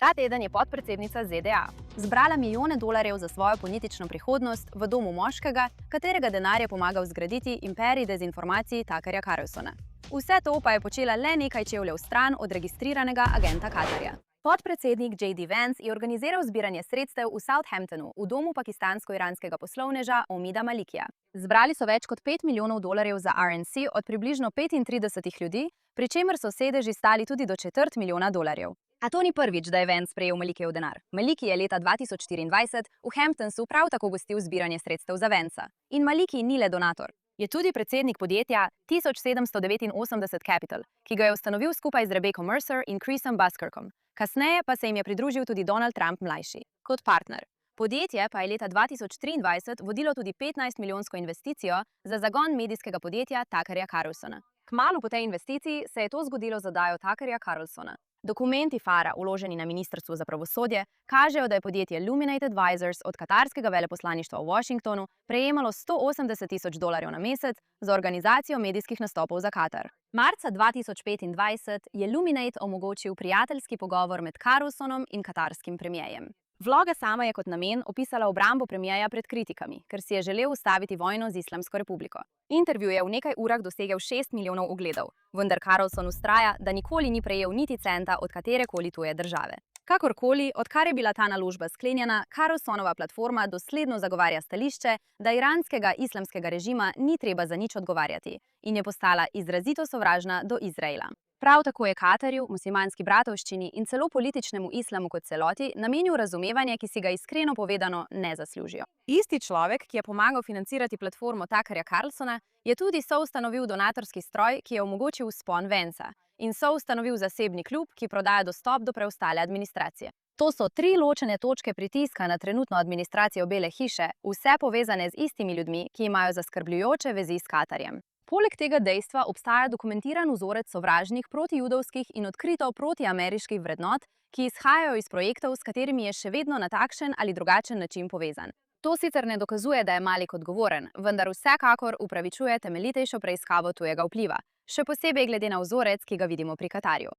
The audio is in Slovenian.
Ta teden je podpredsednica ZDA zbrala milijone dolarjev za svojo politično prihodnost v domu moškega, katerega denar je pomagal zgraditi imperij dezinformacij Tuckerja Carlsona. Vse to pa je počela le nekaj čevljev stran od registriranega agenta Katarja. Podpredsednik J.D. Vance je organiziral zbiranje sredstev v Southamptonu v domu pakistansko-iranskega poslovneža Omida Malikija. Zbrali so več kot 5 milijonov dolarjev za RNC od približno 35 ljudi, pri čemer so sedeži stali tudi do $250,000. A to ni prvič, da je Vance prejel Malikijev denar. Maliki je leta 2024 v Hamptonsu prav tako gostil zbiranje sredstev za Vancea. In Maliki ni le donator. Je tudi predsednik podjetja 1789 Capital, ki ga je ustanovil skupaj z Rebecco Mercer in Chrisom Buskirkom. Kasneje pa se jim je pridružil tudi Donald Trump mlajši, kot partner. Podjetje pa je leta 2023 vodilo tudi 15-milijonsko investicijo za zagon medijskega podjetja Tuckerja Carlsona. Kmalu po tej investiciji se je to zgodilo z oddajo Tuckerja Carlsona. Dokumenti FARA, vloženi na Ministrstvu za pravosodje, kažejo, da je podjetje Luminate Advisors od katarskega veleposlaništva v Washingtonu prejemalo $180,000 na mesec za organizacijo medijskih nastopov za Katar. Marca 2025 je Luminate omogočil prijateljski pogovor med Carlsonom in katarskim premierjem. Vloga sama je kot namen opisala obrambo premierja pred kritikami, ker si je želel ustaviti vojno z Islamsko republiko. Intervju je v nekaj urah dosegel 6 milijonov ogledov, vendar Carlson vztraja, da nikoli ni prejel niti centa od katerekoli tuje države. Kakorkoli, odkar je bila ta naložba sklenjena, Carlsonova platforma dosledno zagovarja stališče, da iranskega islamskega režima ni treba za nič odgovarjati in je postala izrazito sovražna do Izraela. Prav tako je Katarju, muslimanski bratovščini in celo političnemu islamu kot celoti namenil razumevanje, ki si ga iskreno povedano ne zaslužijo. Isti človek, ki je pomagal financirati platformo Tuckerja Carlsona, je tudi soustanovil donatorski stroj, ki je omogočil vzpon Vancea, in soustanovil zasebni klub, ki prodaja dostop do preostale administracije. To so 3 ločene točke pritiska na trenutno administracijo Bele hiše, vse povezane z istimi ljudmi, ki imajo zaskrbljujoče vezi s Katarjem. Poleg tega dejstva obstaja dokumentiran vzorec sovražnih protijudovskih in odkrito protiameriških vrednot, ki izhajajo iz projektov, s katerimi je še vedno na takšen ali drugačen način povezan. To sicer ne dokazuje, da je Malik odgovoren, vendar vsekakor upravičuje temeljitejšo preiskavo tujega vpliva, še posebej glede na vzorec, ki ga vidimo pri Katarju.